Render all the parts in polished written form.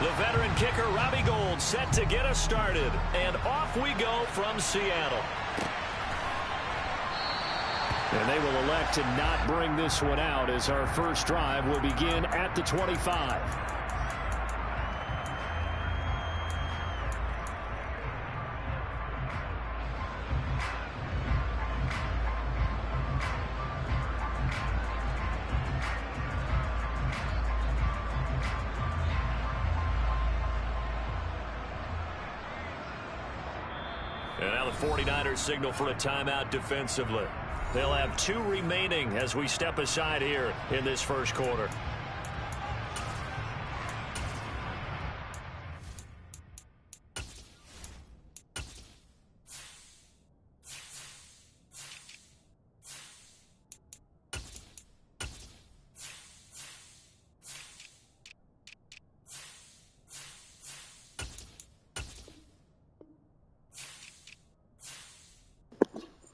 The veteran kicker, Robbie Gould, set to get us started. And off we go from Seattle. And they will elect to not bring this one out as our first drive will begin at the 25. And now the 49ers signal for a timeout defensively. They'll have 2 remaining as we step aside here in this first quarter.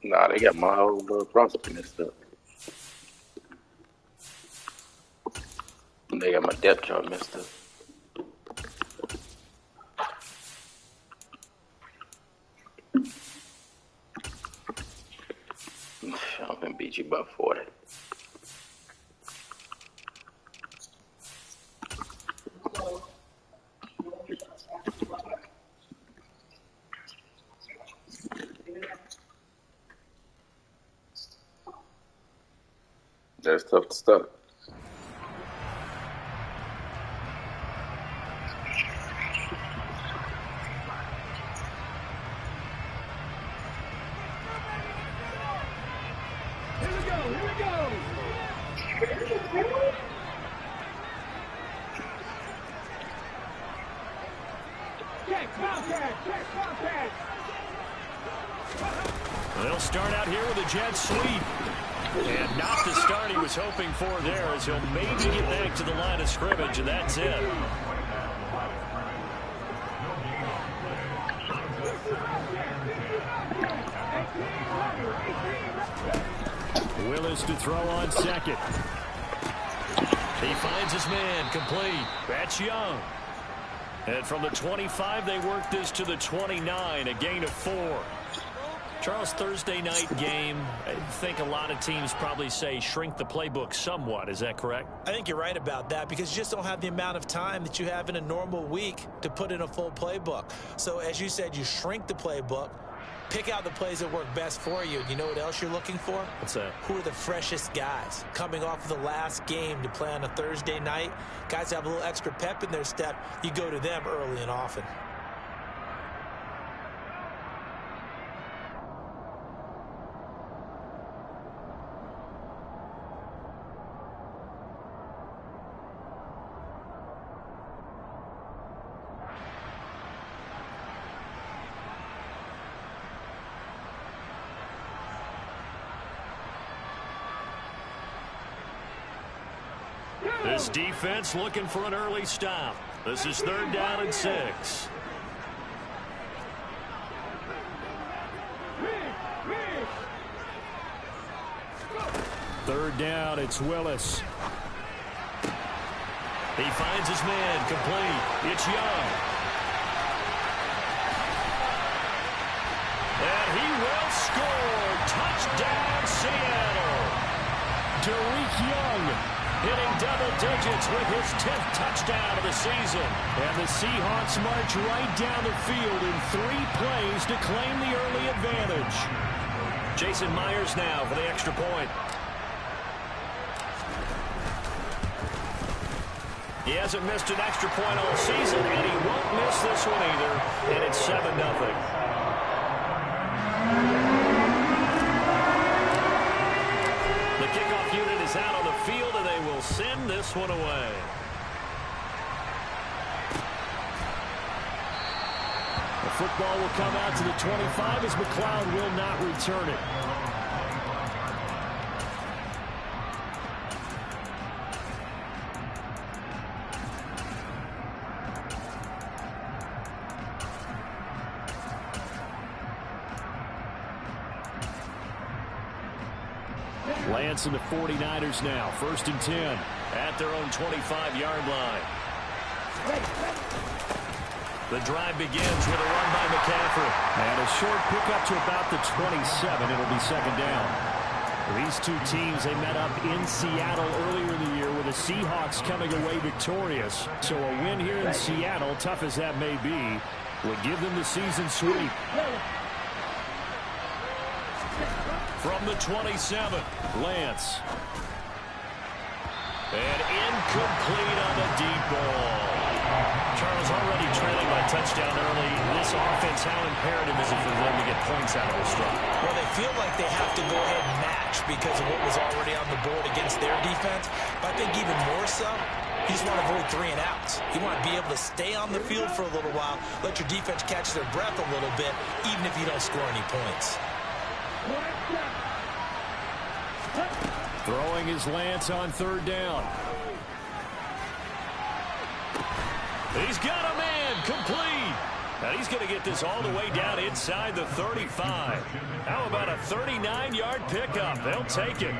Nah, they got my whole process messed up. They got my depth chart messed up. I'm gonna beat you by 40. That's tough to start. Here we go. They'll start out here with a jet sweep. And not the start he was hoping for there, as he'll maybe get back to the line of scrimmage, and that's it. Willis to throw on second. He finds his man, complete. That's Young. And from the 25, they work this to the 29, a gain of 4. Charles, Thursday night game, I think a lot of teams probably say shrink the playbook somewhat. Is that correct? I think you're right about that because you just don't have the amount of time that you have in a normal week to put in a full playbook. So as you said, you shrink the playbook, pick out the plays that work best for you. You know what else you're looking for? What's that? Who are the freshest guys coming off of the last game to play on a Thursday night? Guys have a little extra pep in their step. You go to them early and often. This defense looking for an early stop. This is 3rd down and 6. Third down, it's Willis. He finds his man, complete. It's Young. And he will score. Touchdown, Seattle. Derek Young hitting double digits with his 10th touchdown of the season. And the Seahawks march right down the field in 3 plays to claim the early advantage. Jason Myers now for the extra point. He hasn't missed an extra point all season, and he won't miss this one either. And it's 7-0. The kickoff unit is out on the field, and they will send this one away. The football will come out to the 25 as McLeod will not return it. Lance and the 49ers now, 1st and 10 at their own 25-yard line. The drive begins with a run by McCaffrey. And a short pickup to about the 27. It'll be second down. These two teams, they met up in Seattle earlier in the year with the Seahawks coming away victorious. So a win here in Seattle, tough as that may be, would give them the season sweep. From the 27, Lance. And incomplete on the deep ball. Charles, already trailing by touchdown early. This offense, how imperative is it for them to get points out of this drive? Well, they feel like they have to go ahead and match because of what was already on the board against their defense. But I think even more so, you just want to avoid 3 and outs. You want to be able to stay on the field for a little while, let your defense catch their breath a little bit, even if you don't score any points. Throwing is Lance on third down. He's got a man, complete. And he's going to get this all the way down inside the 35. How about a 39-yard pickup? They'll take it.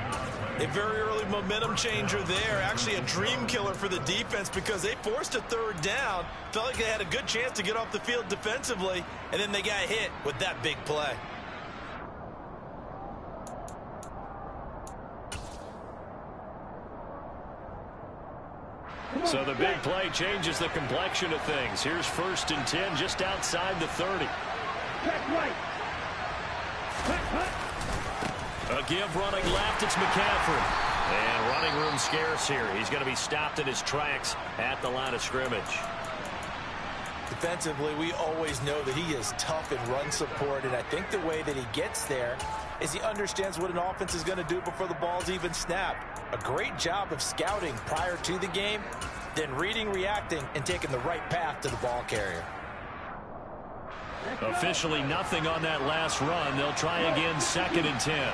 A very early momentum changer there. Actually a dream killer for the defense because they forced a third down. Felt like they had a good chance to get off the field defensively, and then they got hit with that big play. So the big play changes the complexion of things. Here's 1st and 10 just outside the 30. A give running left, it's McCaffrey. And running room scarce here. He's going to be stopped in his tracks at the line of scrimmage. Defensively, we always know that he is tough in run support, and I think the way that he gets there is he understands what an offense is going to do before the ball's even snapped. A great job of scouting prior to the game, then reading, reacting, and taking the right path to the ball carrier. Officially nothing on that last run. They'll try again 2nd and 10.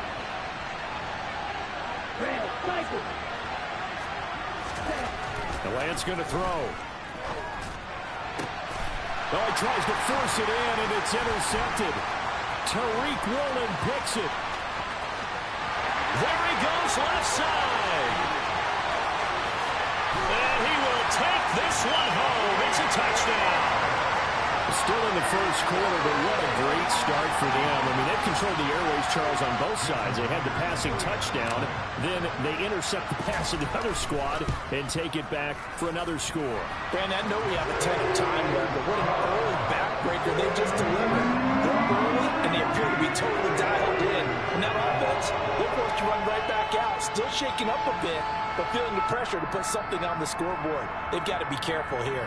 The Lance going to throw. Oh, he tries to force it in, and it's intercepted. Tariq Woolen picks it. There he goes, left side. And he will take this one home. It's a touchdown. Still in the first quarter, but what a great start for them. I mean, they've controlled the airways, Charles, on both sides. They had the passing touchdown. Then they intercept the pass of the other squad and take it back for another score. Brandon, I know we have a ton of time left, but what an early backbreaker they just delivered. They're up early, and they appear to be totally dialed in. And that offense, they're forced to run right back out, still shaking up a bit, but feeling the pressure to put something on the scoreboard. They've got to be careful here.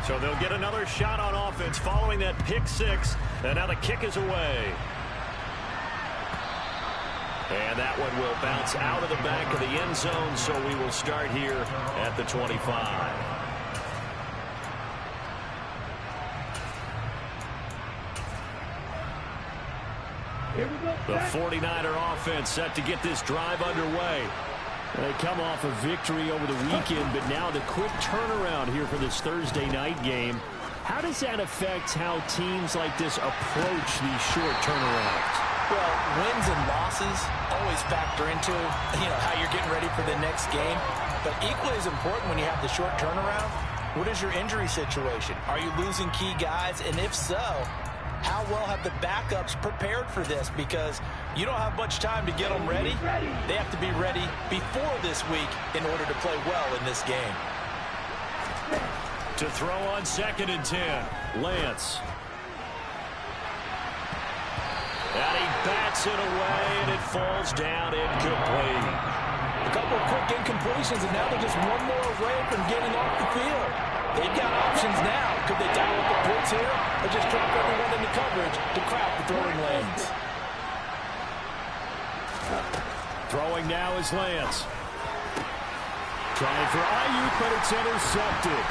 So they'll get another shot on offense following that pick six. And now the kick is away. And that one will bounce out of the back of the end zone, so we will start here at the 25. The 49er offense set to get this drive underway. They come off a victory over the weekend, but now the quick turnaround here for this Thursday night game. How does that affect how teams like this approach these short turnarounds? Well, wins and losses always factor into, how you're getting ready for the next game. But equally as important when you have the short turnaround, what is your injury situation? Are you losing key guys? And if so, how well have the backups prepared for this? Because you don't have much time to get them ready. They have to be ready before this week in order to play well in this game. To throw on 2nd and 10, Lance. And he bats it away, and it falls down incomplete. A couple of quick incompletions, and now they're just one more away from getting off the field. They've got options now. Could they dial up the blitz here, or just drop everyone into coverage to crowd the throwing lanes? Throwing now is Lance. Trying for Ayuk, but it's intercepted.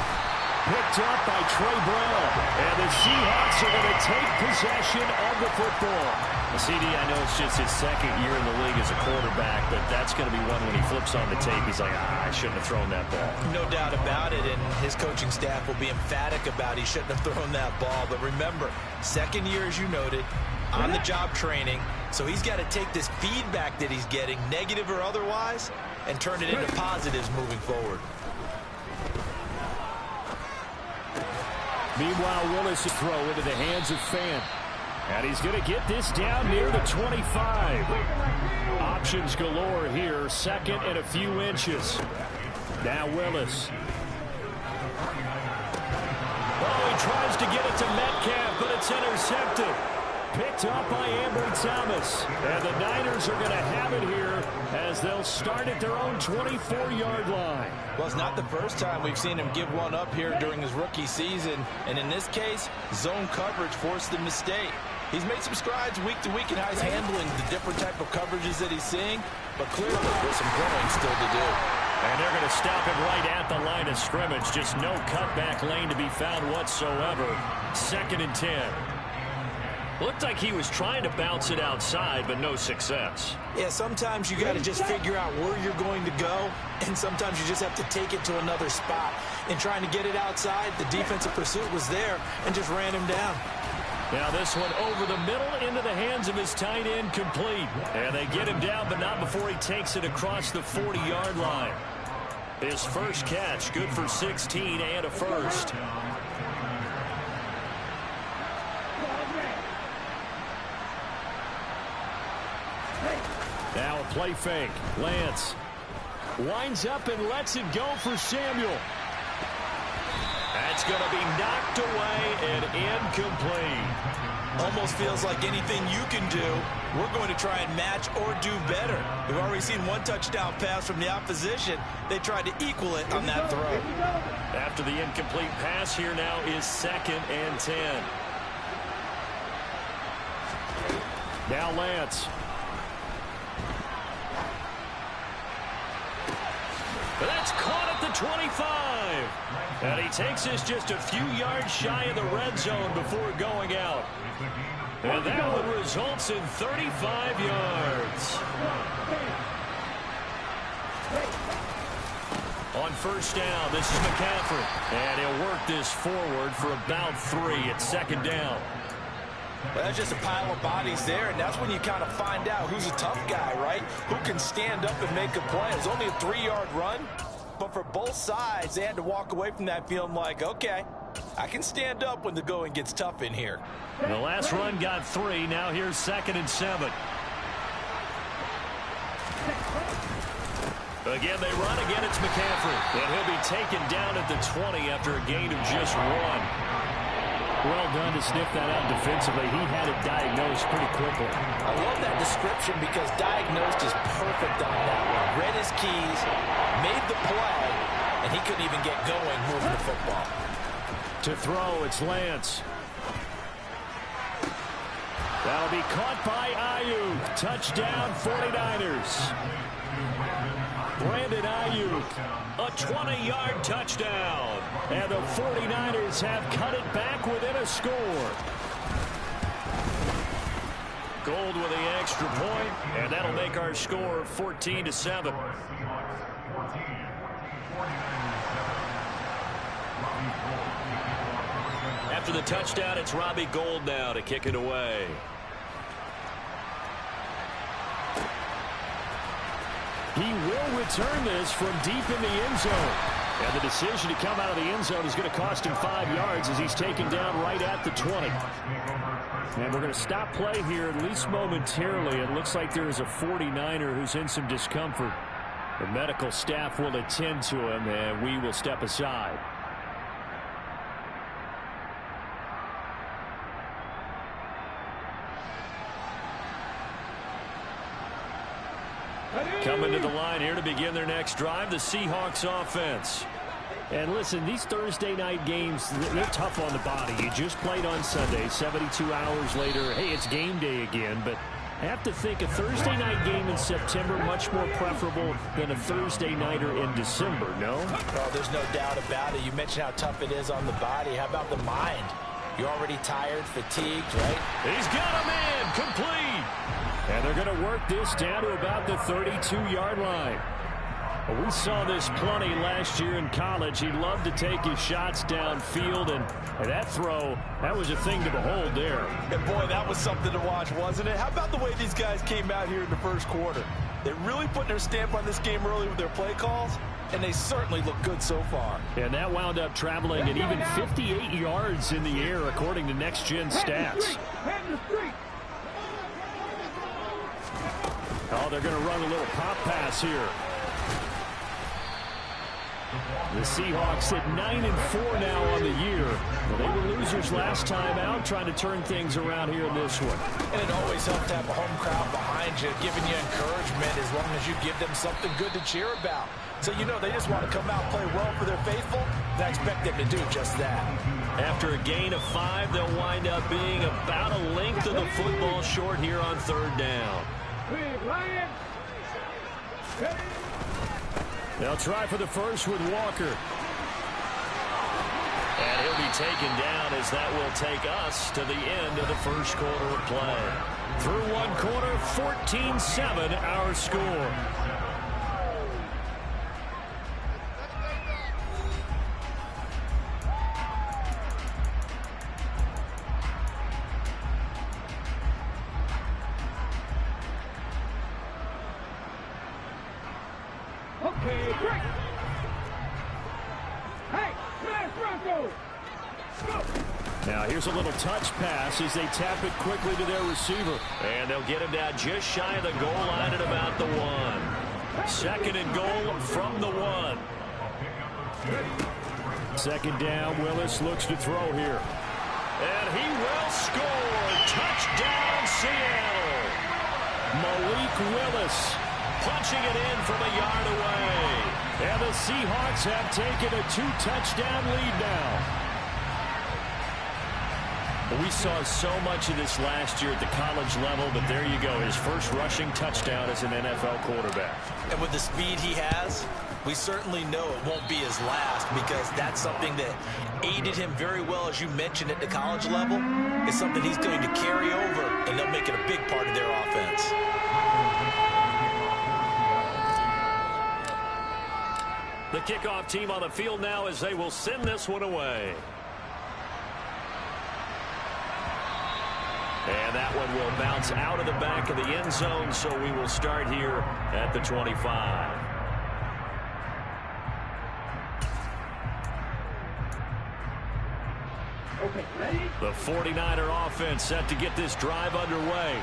Picked up by Trey Brown. And the Seahawks are going to take possession of the football. CD, I know it's just his second year in the league as a quarterback, but that's going to be one when he flips on the tape, he's like, I shouldn't have thrown that ball. No doubt about it, and his coaching staff will be emphatic about he shouldn't have thrown that ball. But remember, second year, as you noted, on-the-job training, so he's got to take this feedback that he's getting, negative or otherwise, and turn it into positives moving forward. Meanwhile, Willis will throw into the hands of Fan. And he's going to get this down near the 25. Options galore here. Second and a few inches. Now Willis. Oh, he tries to get it to Metcalf, but it's intercepted. Picked up by Ambry Thomas. And the Niners are going to have it here as they'll start at their own 24-yard line. Well, it's not the first time we've seen him give one up here during his rookie season. And in this case, zone coverage forced the mistake. He's made some strides week to week in how he's handling the different type of coverages that he's seeing, but clearly there's some growing still to do. And they're going to stop him right at the line of scrimmage. Just no cutback lane to be found whatsoever. 2nd and 10. Looked like he was trying to bounce it outside, but no success. Yeah, sometimes you got to just figure out where you're going to go, and sometimes you just have to take it to another spot. In trying to get it outside, the defensive pursuit was there and just ran him down. Now this one over the middle into the hands of his tight end, complete. And they get him down, but not before he takes it across the 40-yard line. His first catch, good for 16 and a first. Now a play fake. Lance winds up and lets it go for Samuel. That's going to be knocked away and incomplete. Almost feels like anything you can do, we're going to try and match or do better. We've already seen one touchdown pass from the opposition. They tried to equal it on that throw. After the incomplete pass, here now is 2nd and 10. Now Lance. But that's caught at the 25. And he takes this just a few yards shy of the red zone before going out. And that one results in 35 yards. On first down, this is McCaffrey. And he'll work this forward for about 3 at 2nd down. Well, that's just a pile of bodies there, and that's when you kind of find out who's a tough guy, right? Who can stand up and make a play. It was only a 3-yard run, but for both sides, they had to walk away from that feeling like, okay, I can stand up when the going gets tough in here. The last run got 3. Now here's 2nd and 7. Again, they run. Again, it's McCaffrey. And he'll be taken down at the 20 after a gain of just 1. Well done to sniff that out defensively. He had it diagnosed pretty quickly. I love that description because diagnosed is perfect on that one. Read his keys, made the play, and he couldn't even get going moving the football. To throw, it's Lance. That'll be caught by Ayuk. Touchdown, 49ers. Brandon Ayuk, a 20-yard touchdown. And the 49ers have cut it back within a score. Gold with the extra point, and that'll make our score 14-7. After the touchdown, it's Robbie Gould now to kick it away. He will return this from deep in the end zone. And the decision to come out of the end zone is going to cost him 5 yards as he's taken down right at the 20. And we're going to stop play here, at least momentarily. It looks like there is a 49er who's in some discomfort. The medical staff will attend to him, and we will step aside. Coming to the line here to begin their next drive, the Seahawks offense. And listen, these Thursday night games, they're tough on the body. You just played on Sunday, 72 hours later. Hey, it's game day again, but I have to think a Thursday night game in September much more preferable than a Thursday nighter in December, no? Well, there's no doubt about it. You mentioned how tough it is on the body. How about the mind? You're already tired, fatigued, right? He's got a man, complete. And they're going to work this down to about the 32-yard line. Well, we saw this plenty last year in college. He loved to take his shots downfield, and that throw, that was a thing to behold there. And boy, that was something to watch, wasn't it? How about the way these guys came out here in the first quarter? They really put their stamp on this game early with their play calls, and they certainly look good so far. And that wound up traveling at even 58 yards in the air, according to Next Gen Stats. Oh, they're going to run a little pop pass here. The Seahawks at 9-4 now on the year. Well, they were losers last time out, trying to turn things around here in this one. And it always helps to have a home crowd behind you, giving you encouragement as long as you give them something good to cheer about. So, you know, they just want to come out and play well for their faithful, and I expect them to do just that. After a gain of 5, they'll wind up being about a length of the football short here on third down. They'll try for the first with Walker. And he'll be taken down as that will take us to the end of the first quarter of play. Through one quarter, 14-7 our score. Now here's a little touch pass as they tap it quickly to their receiver. And they'll get him down just shy of the goal line at about the 1. Second and goal from the 1. Second down, Willis looks to throw here. And he will score. Touchdown, Seattle. Malik Willis punching it in from a yard away. And the Seahawks have taken a 2-touchdown lead now. We saw so much of this last year at the college level, but there you go, his first rushing touchdown as an NFL quarterback. And with the speed he has, we certainly know it won't be his last, because that's something that aided him very well, as you mentioned, at the college level. It's something he's going to carry over, and they'll make it a big part of their offense. The kickoff team on the field now as they will send this one away. And that one will bounce out of the back of the end zone, so we will start here at the 25. The 49er offense set to get this drive underway.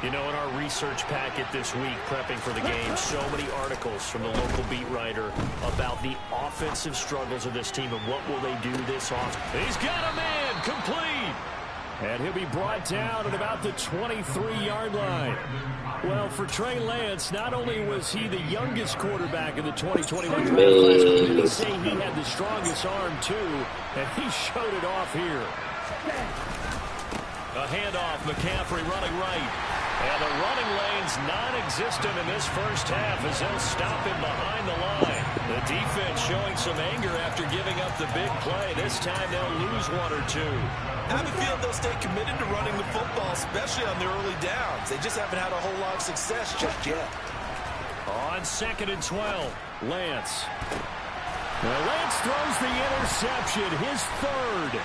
You know, in our research packet this week, prepping for the game, so many articles from the local beat writer about the offensive struggles of this team and what will they do this offseason. He's got a man, complete. And he'll be brought down at about the 23-yard line. Well, for Trey Lance, not only was he the youngest quarterback in the 2021 draft class, but many say he had the strongest arm, too, and he showed it off here. A handoff, McCaffrey running right. And the running lane's non-existent in this first half as they'll stop him behind the line. The defense showing some anger after giving up the big play. This time they'll lose 1 or 2. I have a feeling they'll stay committed to running the football, especially on their early downs. They just haven't had a whole lot of success just yet. On 2nd and 12, Lance. Now Lance throws the interception, his third.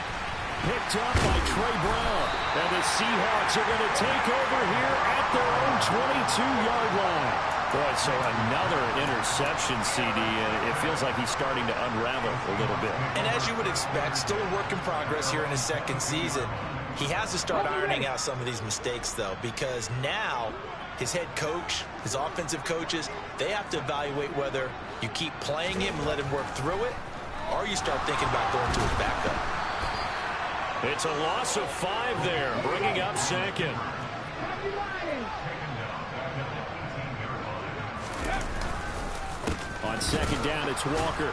Picked up by Trey Brown. And the Seahawks are going to take over here at their own 22-yard line. Boy, so another interception, CD. It feels like he's starting to unravel a little bit. And as you would expect, still a work in progress here in his second season. He has to start ironing out some of these mistakes, though, because now his head coach, his offensive coaches, they have to evaluate whether you keep playing him and let him work through it, or you start thinking about going to his backup. It's a loss of 5 there, bringing up second. On second down, it's Walker.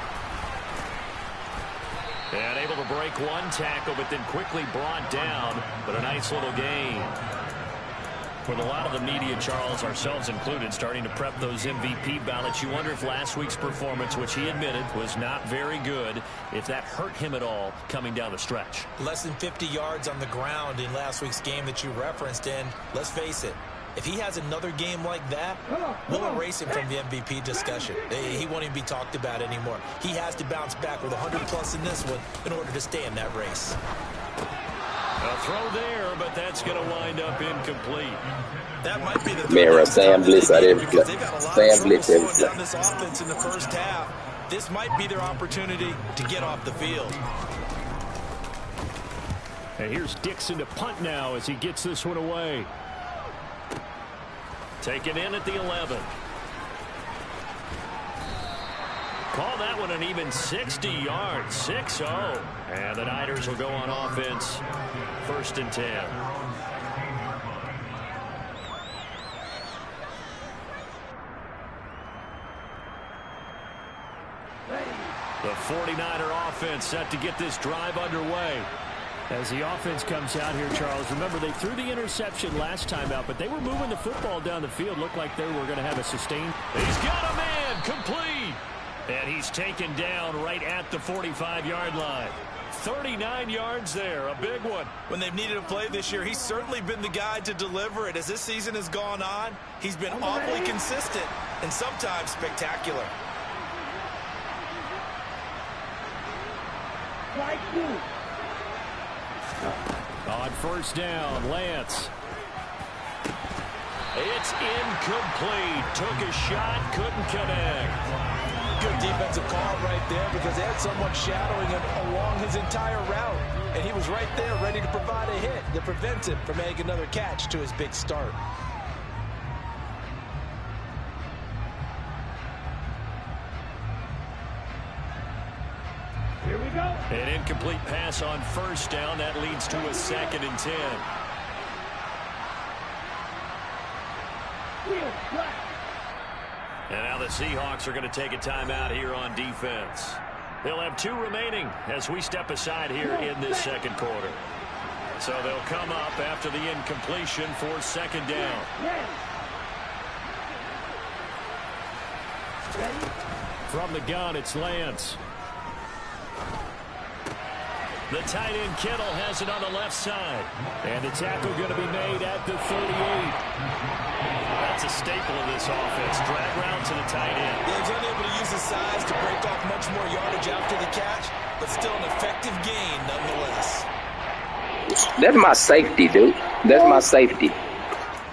And able to break one tackle, but then quickly brought down. But a nice little gain. With a lot of the media, Charles, ourselves included, starting to prep those MVP ballots, you wonder if last week's performance, which he admitted was not very good, if that hurt him at all coming down the stretch. Less than 50 yards on the ground in last week's game that you referenced, and let's face it, If he has another game like that, we'll erase him from the MVP discussion. He won't even be talked about anymore. He has to bounce back with 100+ in this one in order to stay in that race. A throw there, but that's going to wind up incomplete. That might be the Man, Sam Blitz out every play. They've got a lot Sam of Blitz trouble every slowing down play. this offense in the first half. This might be their opportunity to get off the field. And here's Dixon to punt now as he gets this one away. Taken in at the 11. Call that one an even 60 yards, 6-0. And the Niners will go on offense, 1st and 10. The 49er offense set to get this drive underway. As the offense comes out here, Charles, remember they threw the interception last time out, but they were moving the football down the field. Looked like they were going to have a sustained. He's got a man, complete. And he's taken down right at the 45-yard line. 39 yards there, a big one. When they've needed a play this year, he's certainly been the guy to deliver it. As this season has gone on, he's been awfully consistent and sometimes spectacular. On 1st down, Lance. It's incomplete. Took a shot, couldn't connect. Good defensive call right there because they had someone shadowing him along his entire route. And he was right there ready to provide a hit that prevents him from making another catch to his big start. Here we go. An incomplete pass on 1st down. That leads to a 2nd and 10. And now the Seahawks are going to take a timeout here on defense. They'll have 2 remaining as we step aside here in this 2nd quarter. So they'll come up after the incompletion for 2nd down. From the gun, it's Lance. The tight end Kittle has it on the left side. And the tackle going to be made at the 38. That's a staple of this offense. Drag route to the tight end. Yeah, he's unable to use his size to break off much more yardage after the catch, but still an effective gain nonetheless. That's my safety, dude. That's my safety.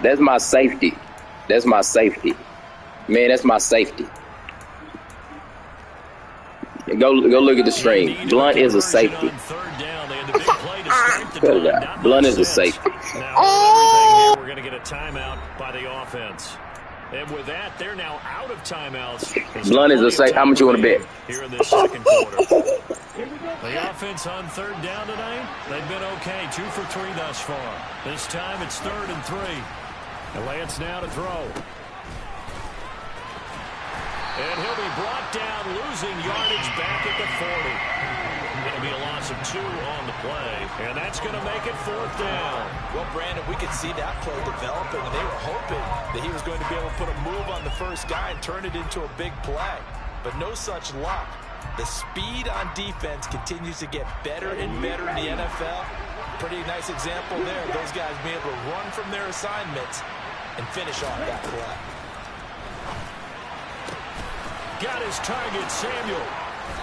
That's my safety. That's my safety. Man, that's my safety. Go look at the stream. Blunt is a safety. Blunt is a safety. Now, we're going to get a timeout by the offense. And with that, they're now out of timeouts. Blunt is a safety. How much you want to bet? Here in this 2nd quarter. The offense on 3rd down tonight, they've been okay. 2 for 3 thus far. This time it's 3rd and 3. And Lance now to throw. And he'll be brought down, losing yardage back at the 40. It'll be a loss of 2 on the play, and that's going to make it 4th down. Well, Brandon, we could see that play developing, and they were hoping that he was going to be able to put a move on the first guy and turn it into a big play. But no such luck. The speed on defense continues to get better and better in the NFL. Pretty nice example there. Those guys being able to run from their assignments and finish off that play. Got his target, Samuel.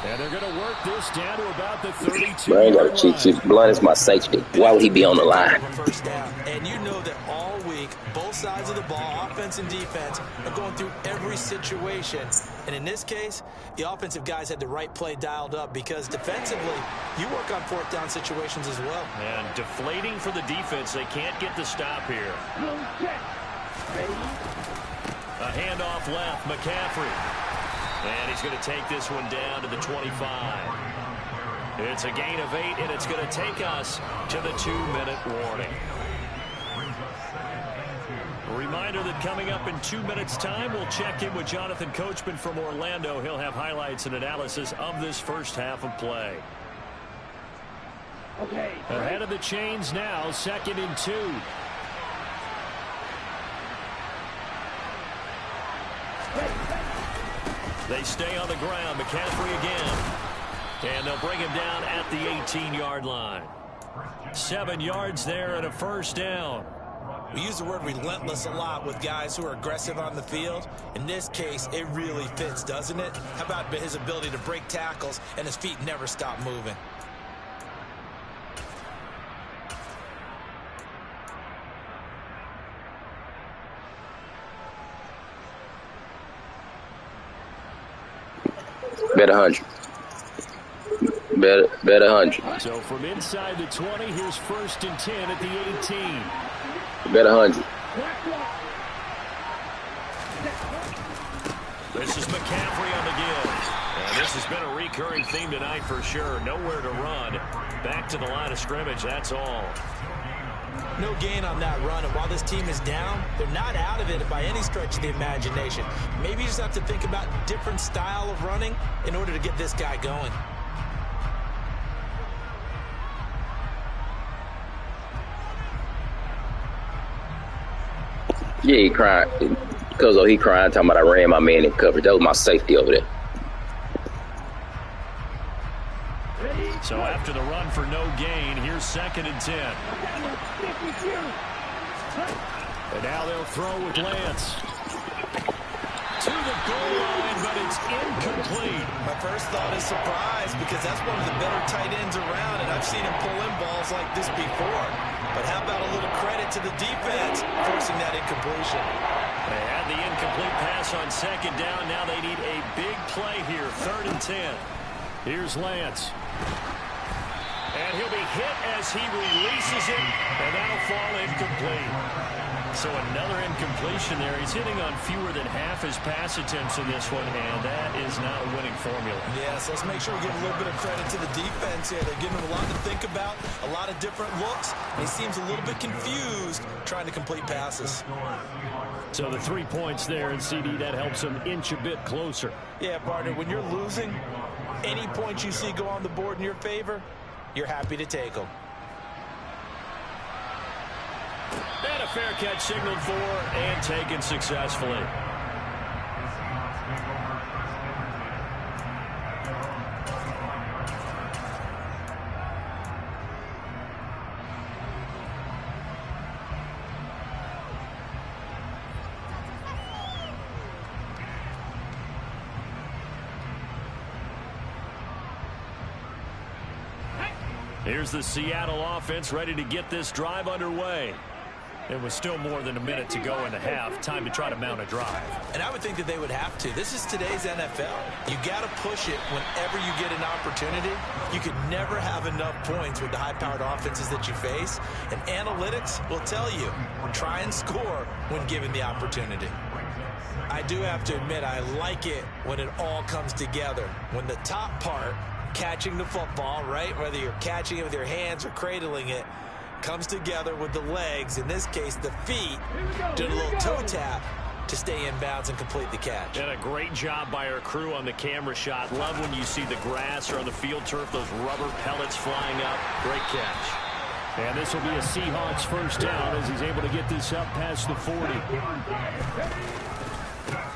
And they're going to work this down to about the 32. Man, I ain't got to cheat sheet. Blunt is my safety. Why would he be on the line? First down. And you know that all week, both sides of the ball, offense and defense, are going through every situation. And in this case, the offensive guys had the right play dialed up because defensively, you work on 4th down situations as well. And deflating for the defense. They can't get the stop here. A handoff left, McCaffrey. And he's going to take this one down to the 25. It's a gain of 8, and it's going to take us to the 2-minute warning. A reminder that coming up in 2 minutes' time, we'll check in with Jonathan Coachman from Orlando. He'll have highlights and analysis of this first half of play. Okay. Ahead of the chains now, 2nd and 2. They stay on the ground. McCaffrey again. And they'll bring him down at the 18-yard line. 7 yards there and a 1st down. We use the word relentless a lot with guys who are aggressive on the field. In this case, it really fits, doesn't it? How about his ability to break tackles and his feet never stop moving? Bet 100. Bet 100. So from inside the 20, here's 1st and 10 at the 18. Bet 100. This is McCaffrey on the give. And this has been a recurring theme tonight for sure. Nowhere to run. Back to the line of scrimmage, that's all. No gain on that run, and while this team is down, they're not out of it by any stretch of the imagination. Maybe you just have to think about different style of running in order to get this guy going. Yeah, he crying. Because he crying, talking about I ran my man in coverage. That was my safety over there. So after the run for no gain, here's 2nd and 10. And now they'll throw with Lance. To the goal line, but it's incomplete. My first thought is surprise, because that's one of the better tight ends around, and I've seen him pull in balls like this before. But how about a little credit to the defense forcing that incompletion? They had the incomplete pass on 2nd down. Now they need a big play here, 3rd and 10. Here's Lance. And he'll be hit as he releases it, and that'll fall incomplete. So another incompletion there. He's hitting on fewer than half his pass attempts in this one, and that is not a winning formula. Yes, let's make sure we give a little bit of credit to the defense here. They're giving him a lot to think about, a lot of different looks, and he seems a little bit confused trying to complete passes. So the 3 points there, and CD, that helps him inch a bit closer. Yeah, partner, when you're losing, any points you see go on the board in your favor, you're happy to take them. And a fair catch signaled for and taken successfully. Here's the Seattle offense ready to get this drive underway. It was still more than a minute to go in the half. Time to try to mount a drive. And I would think that they would have to. This is today's NFL. You got to push it whenever you get an opportunity. You could never have enough points with the high-powered offenses that you face. And analytics will tell you, try and score when given the opportunity. I do have to admit, I like it when it all comes together. When the top part, catching the football, right, whether you're catching it with your hands or cradling it, comes together with the legs, in this case the feet, doing a little toe tap to stay in bounds and complete the catch. And a great job by our crew on the camera shot. Love when you see the grass or on the field turf, those rubber pellets flying up. Great catch. And this will be a Seahawks first down as he's able to get this up past the 40.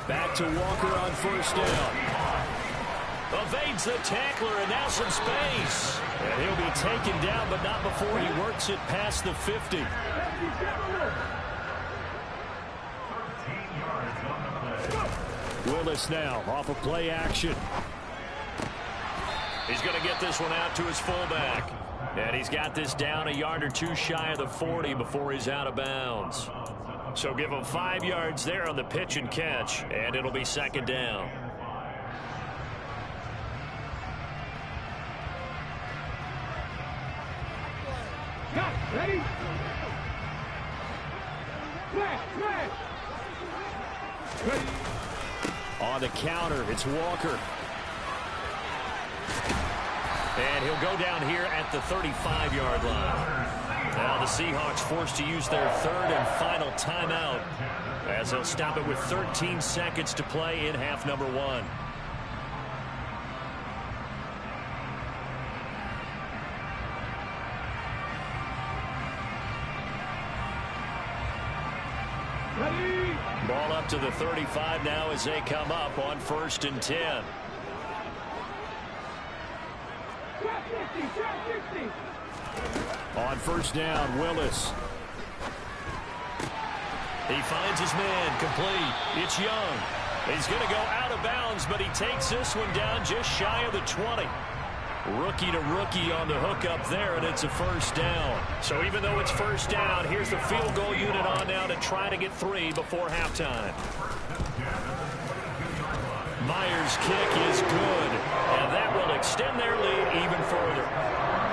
Back to Walker on first down. Evades the tackler, and now some space. And he'll be taken down, but not before he works it past the 50. Willis now off of play action. He's going to get this one out to his fullback. And he's got this down a yard or two shy of the 40 before he's out of bounds. So give him 5 yards there on the pitch and catch, and it'll be 2nd down. Ready? Ready. On the counter, it's Walker. And he'll go down here at the 35-yard line. Now the Seahawks forced to use their 3rd and final timeout as they'll stop it with 13 seconds to play in half number 1. Ball up to the 35 now as they come up on 1st and 10. On first down, Willis. He finds his man, complete. It's Young. He's going to go out of bounds, but he takes this one down just shy of the 20. Rookie to rookie on the hookup there, and it's a first down. So even though it's first down, here's the field goal unit on now to try to get 3 before halftime. Myers' kick is good, and that will extend their lead even further.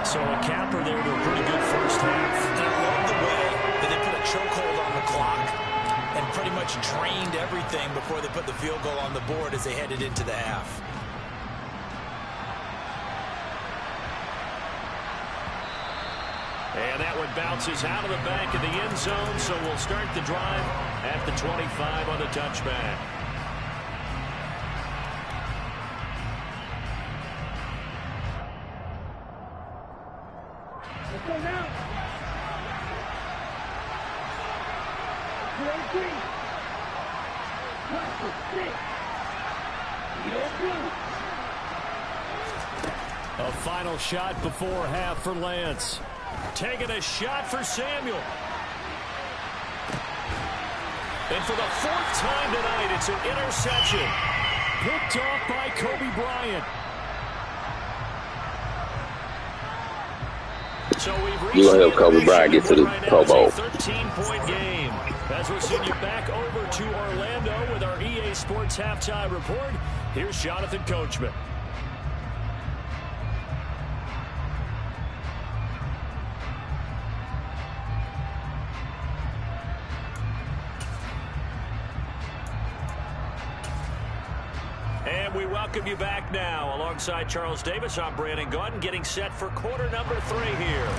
So a capper there to a pretty good first half. And I love the way that they put a chokehold on the clock and pretty much drained everything before they put the field goal on the board as they headed into the half. And that one bounces out of the back of the end zone, so we'll start the drive at the 25 on the touchback. Let's go now. 23. Watch it. A final shot before half for Lance. Taking a shot for Samuel. And for the 4th time tonight, it's an interception. Picked off by Kobe Bryant. So we've reached You gonna help Kobe Bryant get to the Pro Bowl. 13-point game. As we'll send you back over to Orlando with our EA Sports Halftime Report, here's Jonathan Coachman. And we welcome you back now. Alongside Charles Davis, I'm Brandon Gaudin, getting set for quarter number 3 here.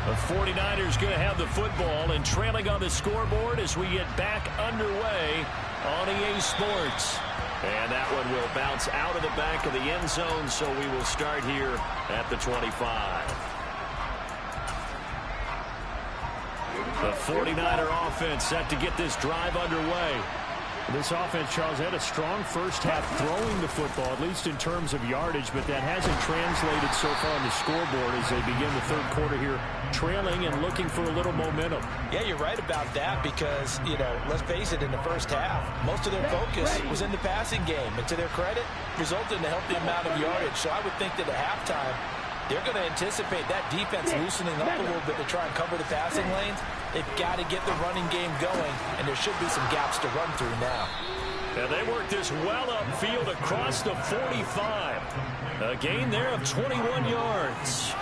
The 49ers going to have the football and trailing on the scoreboard as we get back underway on EA Sports. And that one will bounce out of the back of the end zone, so we will start here at the 25. The 49er offense set to get this drive underway. This offense, Charles, had a strong first half throwing the football, at least in terms of yardage, but that hasn't translated so far on the scoreboard as they begin the third quarter here, trailing and looking for a little momentum. Yeah, you're right about that because, you know, let's face it, in the first half, most of their focus was in the passing game. And to their credit, resulted in a healthy amount of yardage. So I would think that at halftime, they're going to anticipate that defense loosening up a little bit to try and cover the passing lanes. They've got to get the running game going, and there should be some gaps to run through now. And they work this well upfield across the 45. A gain there of 21 yards.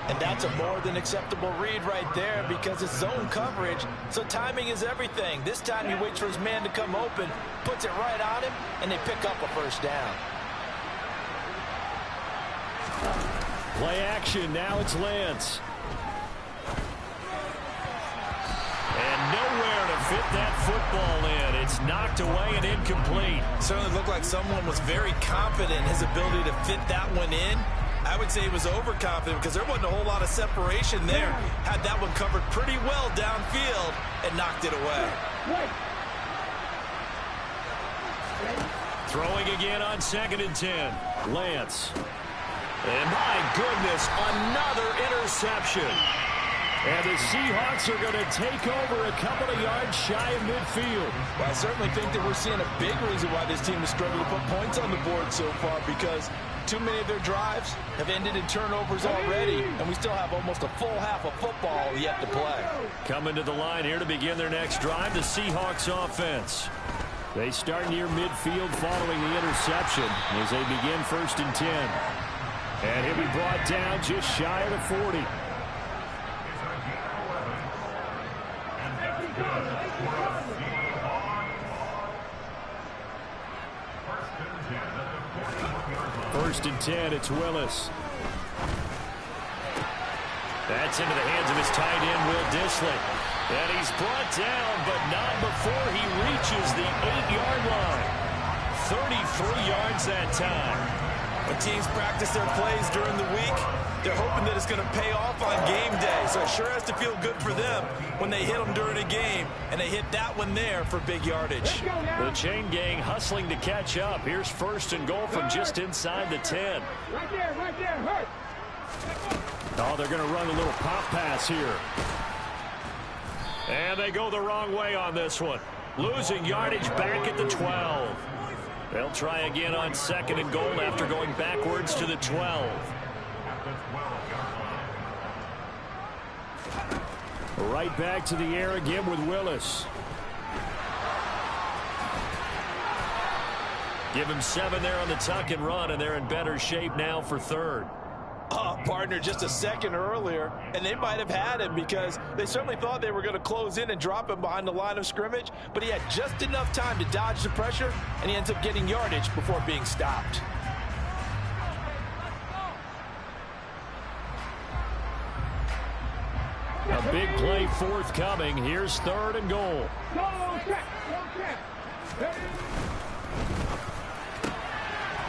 And that's a more than acceptable read right there because it's zone coverage, so timing is everything. This time he waits for his man to come open, puts it right on him, and they pick up a first down. Play action, now it's Lance. And nowhere to fit that football in. It's knocked away and incomplete. Certainly looked like someone was very confident in his ability to fit that one in. I would say he was overconfident because there wasn't a whole lot of separation there. Had that one covered pretty well downfield and knocked it away. Throwing again on 2nd and 10. Lance. And my goodness, another interception. And the Seahawks are going to take over a couple of yards shy of midfield. Well, I certainly think that we're seeing a big reason why this team has struggled to put points on the board so far because too many of their drives have ended in turnovers already, and we still have almost a full half of football yet to play. Coming to the line here to begin their next drive, the Seahawks offense. They start near midfield following the interception as they begin 1st and 10. And he'll be brought down just shy of the 40. First and 10, it's Willis. That's into the hands of his tight end, Will Dissly. And he's brought down, but not before he reaches the 8-yard line. 33 yards that time. When teams practice their plays during the week, they're hoping that it's going to pay off on game day. So it sure has to feel good for them when they hit them during a game, and they hit that one there for big yardage. The chain gang hustling to catch up. Here's 1st and goal from just inside the 10. Right there, hurt. Oh, they're going to run a little pop pass here. And they go the wrong way on this one. Losing yardage back at the 12. They'll try again on 2nd and goal after going backwards to the 12. Right back to the air again with Willis. Give him 7 there on the tuck and run, and they're in better shape now for 3rd. Oh, partner, just a second earlier, and they might have had him because they certainly thought they were going to close in and drop him behind the line of scrimmage, but he had just enough time to dodge the pressure, and he ends up getting yardage before being stopped. A big play forthcoming. Here's 3rd and goal.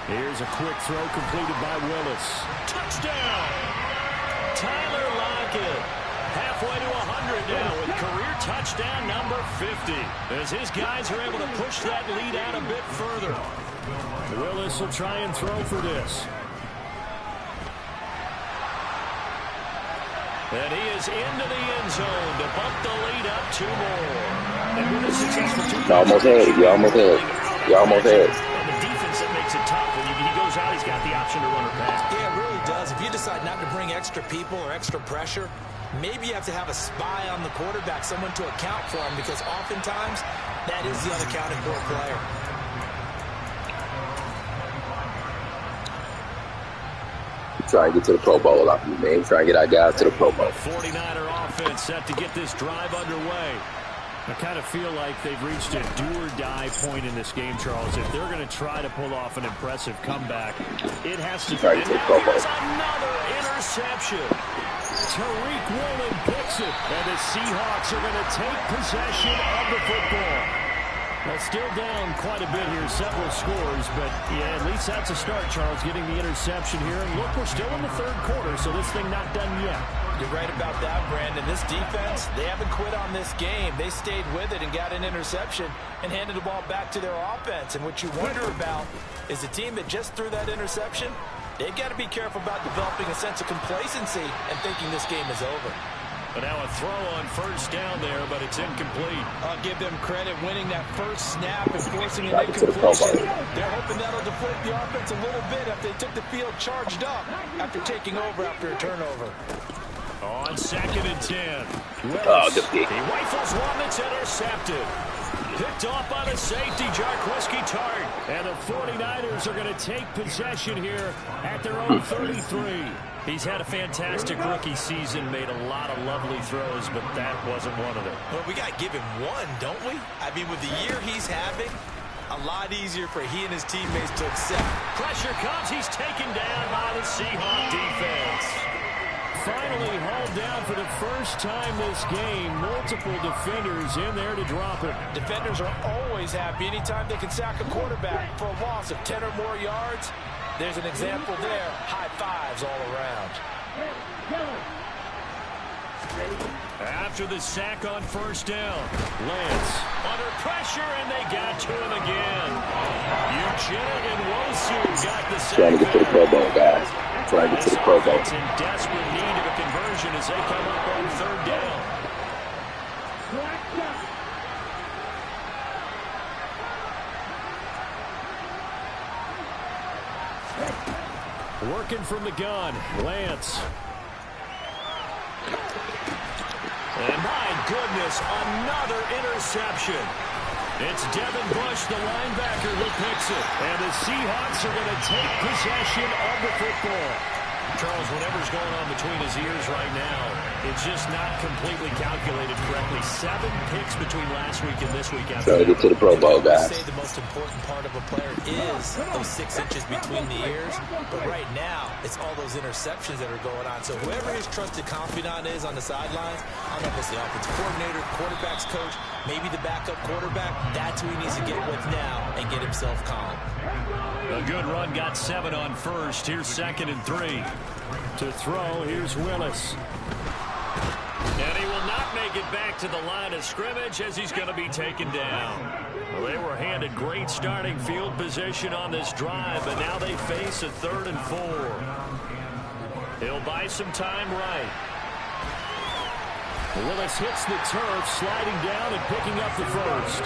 Here's a quick throw completed by Willis. Touchdown! Tyler Lockett. Halfway to 100 now with career touchdown number 50. As his guys are able to push that lead out a bit further. Willis will try and throw for this. And he is into the end zone to bump the lead up 2 more. And with a successful 2 You almost had it. You almost had it. You almost had it. And the defense that makes it tough. When he goes out, he's got the option to run or pass. Yeah, it really does. If you decide not to bring extra people or extra pressure, maybe you have to have a spy on the quarterback, someone to account for him, because oftentimes that is the unaccounted for player. Try and get to the Pro Bowl out here, man. Try and get our guys to the Pro Bowl. 49er offense set to get this drive underway. I kind of feel like they've reached a do-or-die point in this game, Charles. If they're going to try to pull off an impressive comeback, it has to be. Try to take Pro Bowl. Another interception. Tariq Woolen picks it, and the Seahawks are going to take possession of the football. Well, still down quite a bit here, several scores, but yeah, at least that's a start, Charles, getting the interception here. And look, we're still in the 3rd quarter, so this thing not done yet. You're right about that, Brandon. This defense, they haven't quit on this game. They stayed with it and got an interception and handed the ball back to their offense. And what you wonder about is the team that just threw that interception, they've got to be careful about developing a sense of complacency and thinking this game is over. But now a throw on 1st down there, but it's incomplete. I'll give them credit winning that first snap and forcing an incompletion. They're hoping that'll deflate the offense a little bit if they took the field charged up after taking over after a turnover. On 2nd and 10. Willis, he rifles one that's intercepted. Picked off by the safety, Jarquiski Tart. And the 49ers are going to take possession here at their own 33. He's had a fantastic rookie season, made a lot of lovely throws, but that wasn't one of them. Well, we got to give him one, don't we? I mean, with the year he's having, a lot easier for he and his teammates to accept. Pressure comes. He's taken down by the Seahawks defense. Finally hauled down for the first time this game. Multiple defenders in there to drop him. Defenders are always happy anytime they can sack a quarterback for a loss of 10 or more yards. There's an example there. High fives all around. After the sack on 1st down, Lance under pressure, and they got to him again. Uchenna and Wosu got the sack. Trying to get to the Pro Bowl, guys. Trying to get to the Pro Bowl. It's in desperate need of a conversion as they come up on 3rd down. Working from the gun, Lance. And my goodness, another interception. It's Devin Bush, the linebacker, who picks it. And the Seahawks are going to take possession of the football. Charles, whatever's going on between his ears right now, it's just not completely calculated correctly. 7 picks between last week and this week. Trying to get to the Pro Bowl, guys. I say the most important part of a player is those 6 inches between the ears. But right now, it's all those interceptions that are going on. So whoever his trusted confidant is on the sidelines, I don't know if it's the offensive coordinator, quarterback's coach, maybe the backup quarterback, that's who he needs to get with now and get himself calm. A good run, got 7 on 1st. Here's 2nd and 3. To throw, here's Willis. And he will not make it back to the line of scrimmage as he's going to be taken down. Well, they were handed great starting field position on this drive, but now they face a 3rd and 4. He'll buy some time right. Willis hits the turf, sliding down and picking up the first.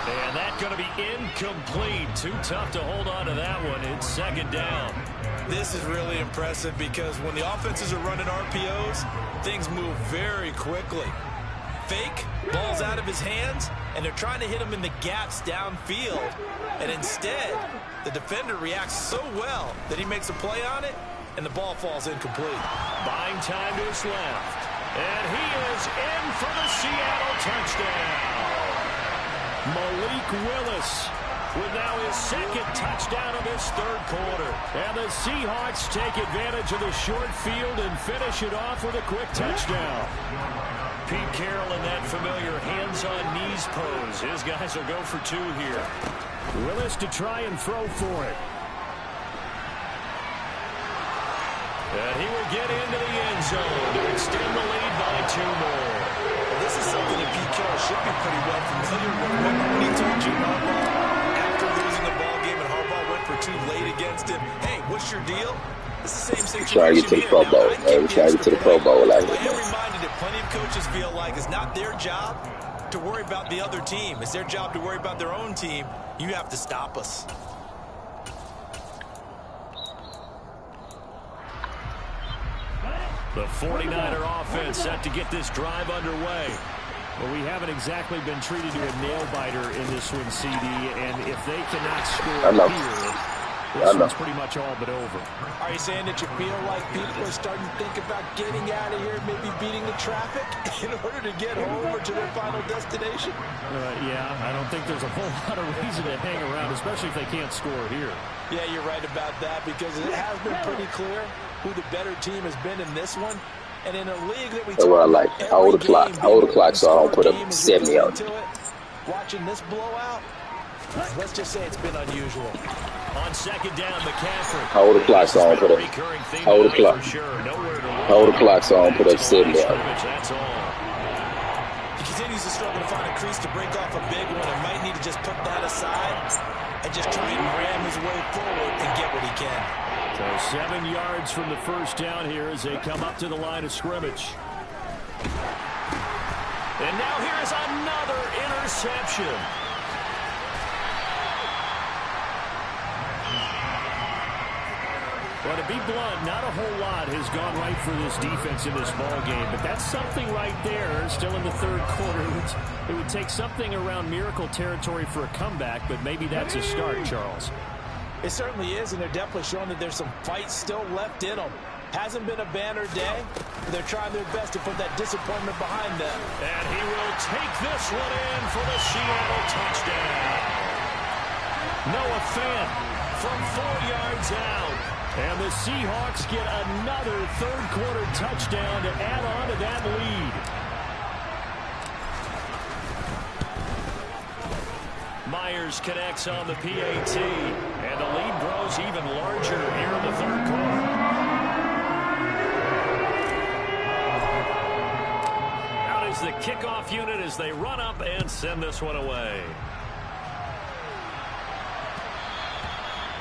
And that's going to be incomplete. Too tough to hold on to that one. It's second down. This is really impressive because when the offenses are running RPOs, things move very quickly. Fake, ball's out of his hands, and they're trying to hit him in the gaps downfield. And instead, the defender reacts so well that he makes a play on it, and the ball falls incomplete. Buying time to his left. And he is in for the Seattle touchdown. Malik Willis with now his second touchdown of this third quarter. And the Seahawks take advantage of the short field and finish it off with a quick touchdown. Pete Carroll in that familiar hands-on knees pose. His guys will go for two here. Willis to try and throw for it. And he will get into the end zone to extend the lead by two more. Well, this is something that Pete Carroll should be pretty well familiar with. When he told you Harbaugh after losing the ball game and Harbaugh went for two late against him, hey, what's your deal? It's the same situation. Trying to get to the Pro Bowl, man. We're trying to get to the Pro Bowl. I am reminded that plenty of coaches feel like it's not their job to worry about the other team. It's their job to worry about their own team. You have to stop us. The 49er offense set to get this drive underway. Well, we haven't exactly been treated to a nail-biter in this one, CD, and if they cannot score here, this one's pretty much all but over. Are you saying that you feel like people are starting to think about getting out of here, maybe beating the traffic in order to get home or to their final destination? Yeah, I don't think there's a whole lot of reason to hang around, especially if they can't score here. Yeah, you're right about that because it has been pretty clear who the better team has been in this one. And in a league that we talk about, I hold the clock. I hold the clock so I don't put up 70 on it. Watching this blowout, let's just say it's been unusual. On second down, McCaffrey. Hold the clock so I don't put up. Hold the clock. Hold the clock so I don't put up 70 on it. That's all. He continues to struggle to find a crease to break off a big one and might need to just put that aside and just try and ram his way forward and get what he can. So 7 yards from the first down here as they come up to the line of scrimmage. And now here's another interception. Well, to be blunt, not a whole lot has gone right for this defense in this ball game, but that's something right there. Still in the third quarter. It would take something around miracle territory for a comeback, but maybe that's a start, Charles. It certainly is, and they're definitely showing that there's some fight still left in them. Hasn't been a banner day. They're trying their best to put that disappointment behind them. And he will take this one in for the Seattle touchdown. Noah Fant from 4 yards out. And the Seahawks get another third-quarter touchdown to add on to that lead. Myers connects on the PAT, and the lead grows even larger here in the third quarter. Out is the kickoff unit as they run up and send this one away.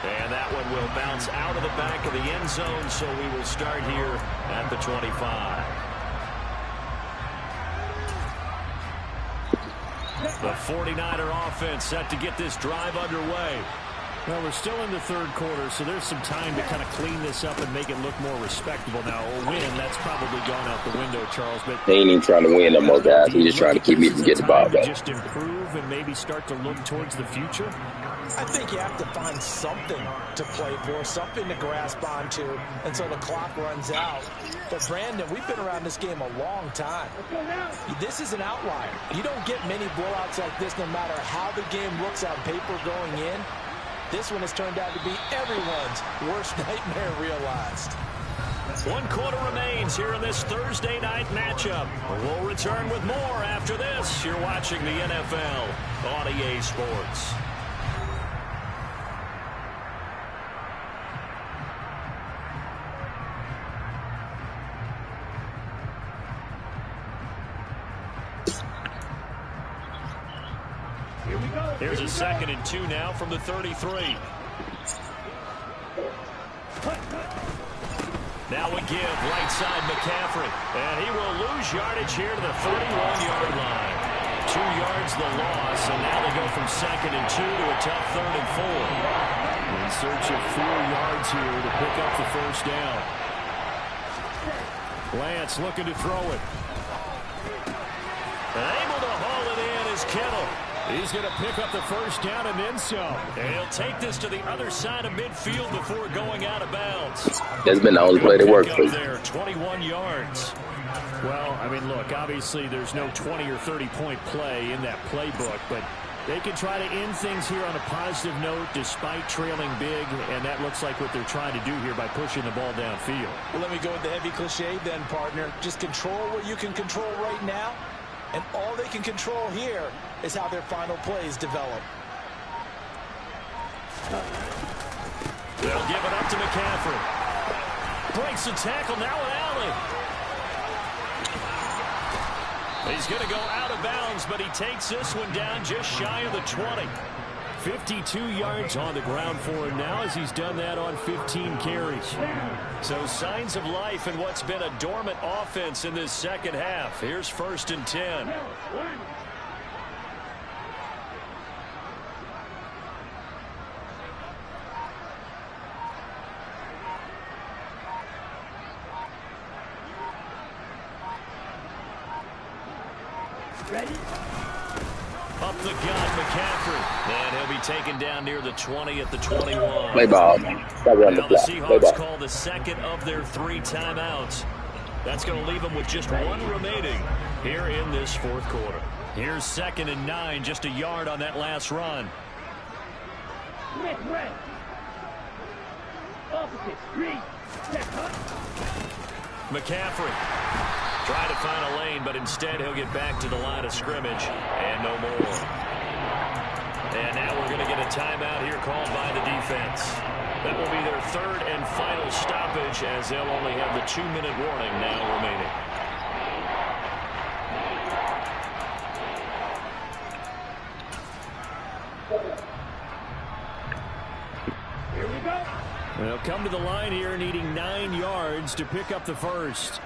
And that one will bounce out of the back of the end zone, so we will start here at the 25. The 49er offense set to get this drive underway. Well, we're still in the third quarter, so there's some time to kind of clean this up and make it look more respectable. Now, a win, that's probably gone out the window, Charles. But he ain't even trying to win no more, guys. He's just trying to keep me from getting the ball back. Just improve and maybe start to look towards the future? I think you have to find something to play for, something to grasp onto until the clock runs out. But, Brandon, we've been around this game a long time. This is an outlier. You don't get many blowouts like this no matter how the game looks on paper going in. This one has turned out to be everyone's worst nightmare realized. 1 quarter remains here in this Thursday night matchup. We'll return with more after this. You're watching the NFL on EA Sports. 2nd and 2 now from the 33. Now we give right side McCaffrey. And he will lose yardage here to the 31-yard line. 2 yards the loss, and now they go from 2nd and 2 to a tough 3rd and 4. In search of 4 yards here to pick up the first down. Lance looking to throw it. And able to haul it in is Kittle. He's going to pick up the first down and then some. And he'll take this to the other side of midfield before going out of bounds. That's been the only play that worked for you. There, 21 yards. Well, I mean, look, obviously there's no 20 or 30-point play in that playbook, but they can try to end things here on a positive note despite trailing big, and that looks like what they're trying to do here by pushing the ball downfield. Well, let me go with the heavy cliche then, partner. Just control what you can control right now, and all they can control here is how their final plays develop. They'll give it up to McCaffrey. Breaks the tackle, now an alley. He's going to go out of bounds, but he takes this one down just shy of the 20. 52 yards on the ground for him now as he's done that on 15 carries. So signs of life in what's been a dormant offense in this second half. Here's 1st and 10. Up the gut, McCaffrey. And he'll be taken down near the 20 at the 21. Play ball. Stop running the Now the clock. Play Seahawks ball. call the second of their 3 timeouts. That's going to leave them with just 1 remaining here in this 4th quarter. Here's 2nd and 9, just a yard on that last run. McCaffrey trying to find a lane, but instead he'll get back to the line of scrimmage and no more. And now we're going to get a timeout here called by the defense. That will be their 3rd and final stoppage as they'll only have the 2-minute warning now remaining. Here we go. They'll come to the line here needing 9 yards to pick up the first.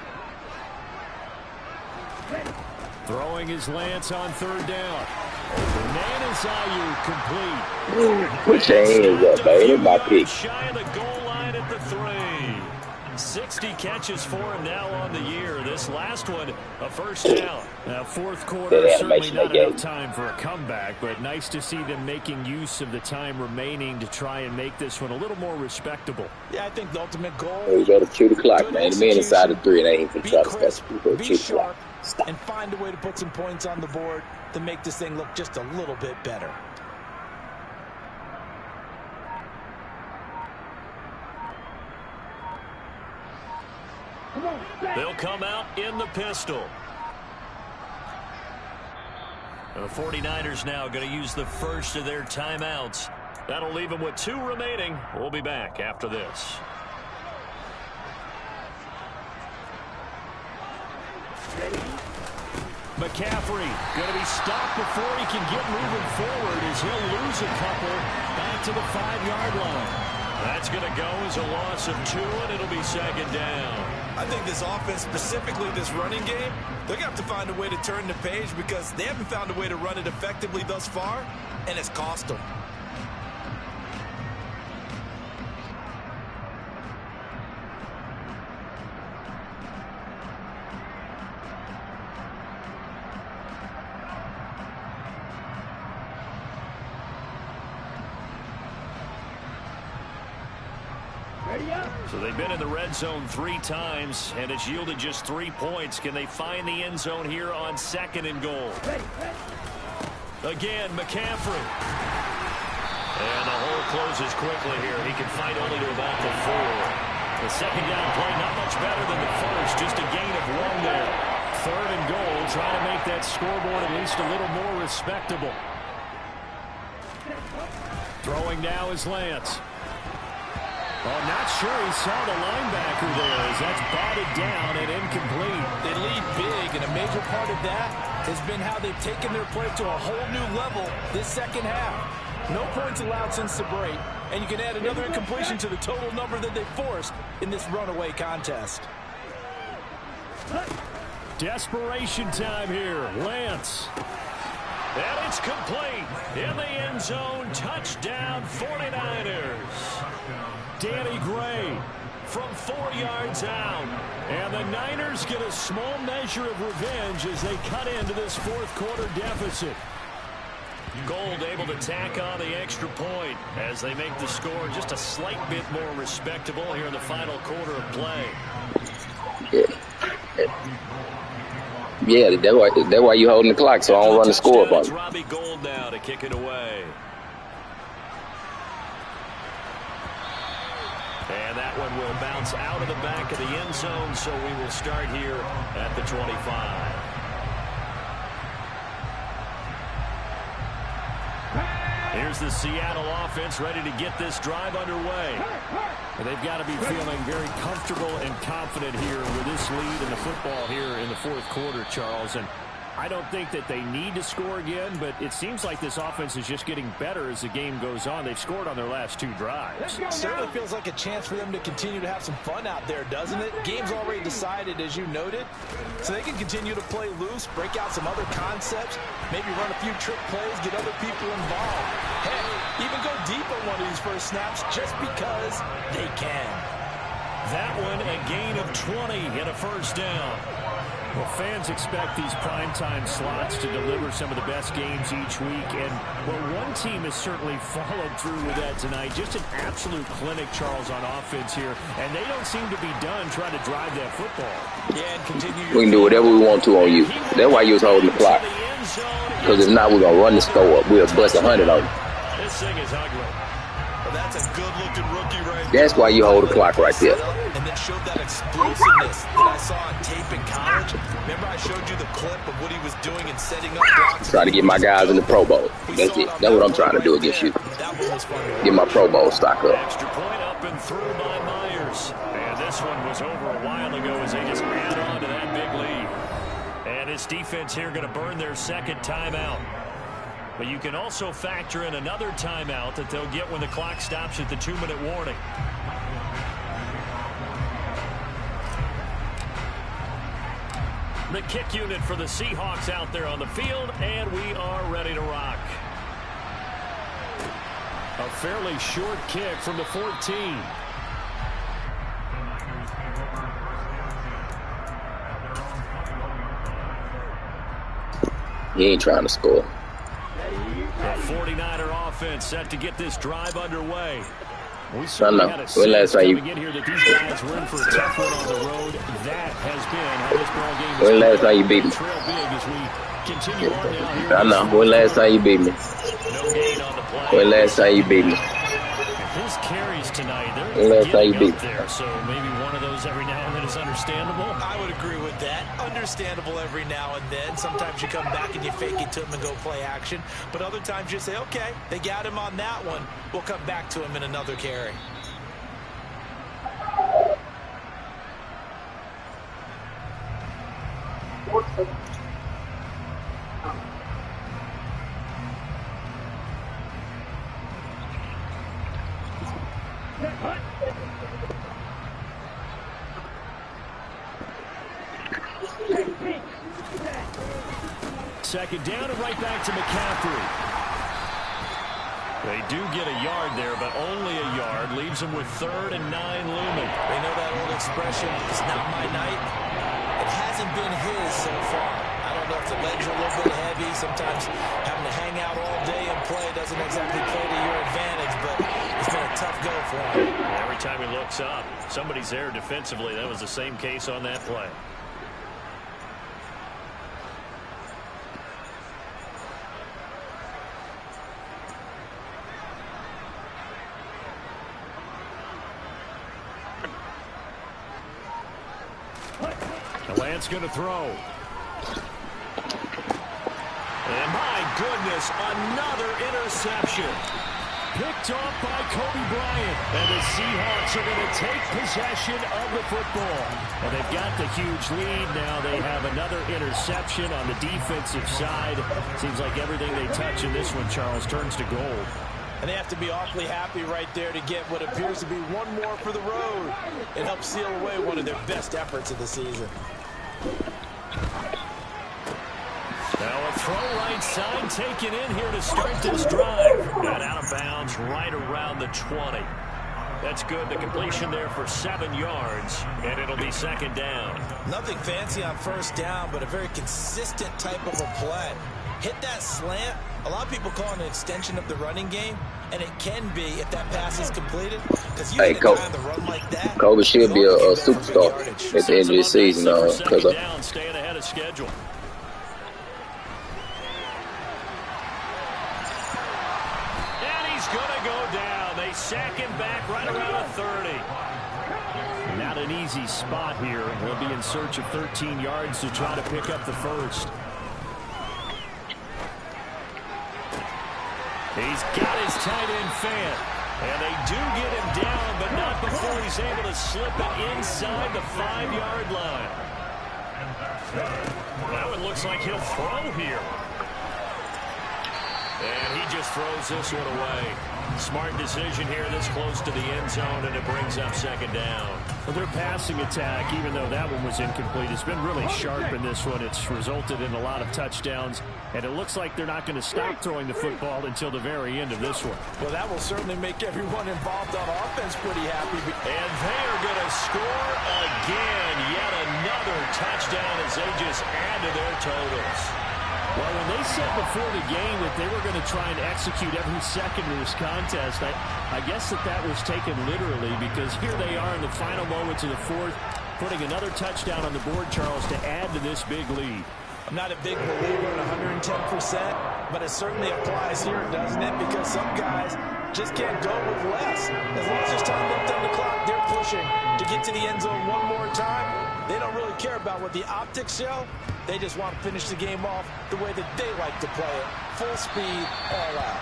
Throwing his Lance on 3rd down. Man is complete. Put your hands up, baby. My pick. Shy of the goal line at the 3. 60 catches for him now on the year. This last one, a first down. Now, 4th quarter, certainly not enough time for a comeback, but nice to see them making use of the time remaining to try and make this one a little more respectable. Yeah, I think the ultimate goal. Hey, you got to chew the clock, man. The man inside the 3 and they ain't for try to crisp, stop. be sharp, and find a way to put some points on the board to make this thing look just a little bit better. They'll come out in the pistol. The 49ers now going to use the first of their timeouts. That'll leave them with 2 remaining. We'll be back after this. McCaffrey going to be stopped before he can get moving forward as he'll lose a couple back to the 5-yard line. That's going to go as a loss of 2, and it'll be 2nd down. I think this offense, specifically this running game, they're going to have to find a way to turn the page because they haven't found a way to run it effectively thus far, and it's cost them. So they've been in the red zone 3 times, and it's yielded just 3 points. Can they find the end zone here on 2nd and goal? Again, McCaffrey. And the hole closes quickly here. He can fight only to about the 4. The 2nd down play not much better than the first, just a gain of 1 there. 3rd and goal, trying to make that scoreboard at least a little more respectable. Throwing now is Lance. Oh, not sure he saw the linebacker there as that's batted down and incomplete. They lead big, and a major part of that has been how they've taken their play to a whole new level this second half. No points allowed since the break, and you can add another incompletion to the total number that they forced in this runaway contest. Desperation time here. Lance. And it's complete. In the end zone. Touchdown 49ers. Danny Gray from 4 yards out. And the Niners get a small measure of revenge as they cut into this fourth quarter deficit. Gold able to tack on the extra point as they make the score just a slight bit more respectable here in the final quarter of play. Yeah, that's why you holding the clock, so I don't run the score up on you. Robbie Gould now to kick it away. And that one will bounce out of the back of the end zone, so we will start here at the 25. Here's the Seattle offense ready to get this drive underway. And they've got to be feeling very comfortable and confident here with this lead in the football here in the fourth quarter, Charles. And I don't think that they need to score again, but it seems like this offense is just getting better as the game goes on. They've scored on their last 2 drives. It certainly feels like a chance for them to continue to have some fun out there, doesn't it? Game's already decided, as you noted, so they can continue to play loose, break out some other concepts, maybe run a few trick plays, get other people involved. Heck, even go deep on one of these first snaps just because they can. That one, a gain of 20 and a first down. Well, fans expect these primetime slots to deliver some of the best games each week, and well, one team has certainly followed through with that tonight. Just an absolute clinic, Charles, on offense here, and they don't seem to be done trying to drive that football. Yeah, and continue. We can do whatever we want to on you. That's why you was holding the clock. Because if not, we're going to run the score up. We'll bust 100 on you. This thing is ugly. Well, that's a good-looking rookie right there. That's why you hold the clock right there. And then showed that explosiveness that I saw on tape in college. Remember I showed you the clip of what he was doing and setting up blocks? Try to get my guys in the Pro Bowl. That's it. That's what I'm trying to do against you. Get my Pro Bowl stock up. Extra point up and through by Myers. And this one was over a while ago as they just add on to that big lead. And this defense here going to burn their second timeout. But you can also factor in another timeout that they'll get when the clock stops at the 2-minute warning. The kick unit for the Seahawks out there on the field, and we are ready to rock. A fairly short kick from the 14. He ain't trying to score. The 49er offense set to get this drive underway. We certainly had a sense coming in here that these guys were in for a tough one on the road. That has been how this ball game is. When last time you beat me? Trail big as we continue on now here. I know. When last time you beat me? No gain on the play. When last time you beat me? His carries tonight, When they're last time you getting beat up there, so maybe one of those every now and then is understandable. I would agree with that. Understandable every now and then. Sometimes you come back and you fake it to him and go play action. But other times you say, okay, they got him on that one. We'll come back to him in another carry. Second down and right back to McCaffrey. They do get a yard there, but only a yard. Leaves them with 3rd and 9 looming. They know that old expression, it's not my night. It hasn't been his so far. I don't know if the legs are a little bit heavy. Sometimes having to hang out all day and play doesn't exactly play to your advantage, but it's been a tough go for him. Every time he looks up, somebody's there defensively. That was the same case on that play. Lance going to throw. And my goodness, another interception. picked off by Kobe Bryant. And the Seahawks are going to take possession of the football. And they've got the huge lead. Now they have another interception on the defensive side. Seems like everything they touch in this one, Charles, turns to gold. And they have to be awfully happy right there to get what appears to be one more for the road. It helps seal away one of their best efforts of the season. Now a throw right side taken in here to start this drive. Got out of bounds right around the 20. That's good. The completion there for 7 yards, and it'll be second down. Nothing fancy on first down, but a very consistent type of a play. Hit that slant. A lot of people call it an extension of the running game, and it can be if that pass is completed. Hey, Kobe should be a superstar at the end of this season because of staying ahead of schedule. And he's going to go down. They sack him back right around the 30. Not an easy spot here. We'll be in search of 13 yards to try to pick up the first. He's got his tight end fan. And they do get him down, but not before he's able to slip it inside the 5-yard line. Now it looks like he'll throw here. And he just throws this one away. Smart decision here this close to the end zone, and it brings up second down. Well, their passing attack, even though that one was incomplete, has been really sharp in this one. It's resulted in a lot of touchdowns, and it looks like they're not going to stop throwing the football until the very end of this one. Well, that will certainly make everyone involved on offense pretty happy. And they are going to score again. Yet another touchdown as they just add to their totals. Well, when they said before the game that they were going to try and execute every second of this contest, I guess that was taken literally, because here they are in the final moments of the fourth, putting another touchdown on the board, Charles, to add to this big lead. I'm not a big believer in 110%, but it certainly applies here, doesn't it? Because some guys just can't go with less. As long as there's time left on the clock, they're pushing to get to the end zone one more time. They don't really care about what the optics show. They just want to finish the game off the way that they like to play it. Full speed, all out.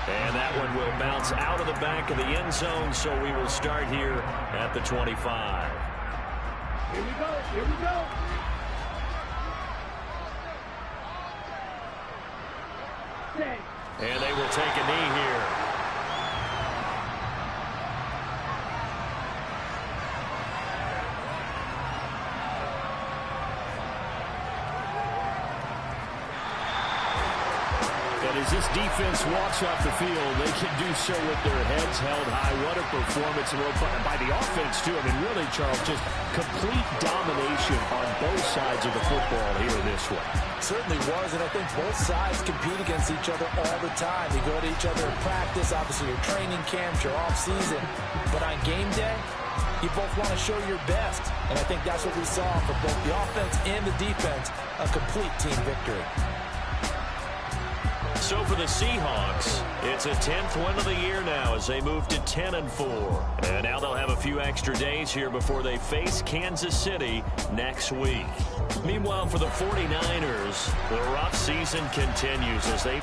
And that one will bounce out of the back of the end zone, so we will start here at the 25. Here we go. Here we go. And they will take a knee here. And as this defense walks off the field, they can do so with their heads held high. What a performance by the offense, too. I mean, really, Charles, just complete domination on both sides of the football here in this one. Certainly was, and I think both sides compete against each other all the time. You go to each other in practice, obviously your training camps, your off-season. But on game day, you both want to show your best. And I think that's what we saw for both the offense and the defense, a complete team victory. So for the Seahawks, it's a 10th win of the year now as they move to 10-4. And now they'll have a few extra days here before they face Kansas City next week. Meanwhile, for the 49ers, the rough season continues as they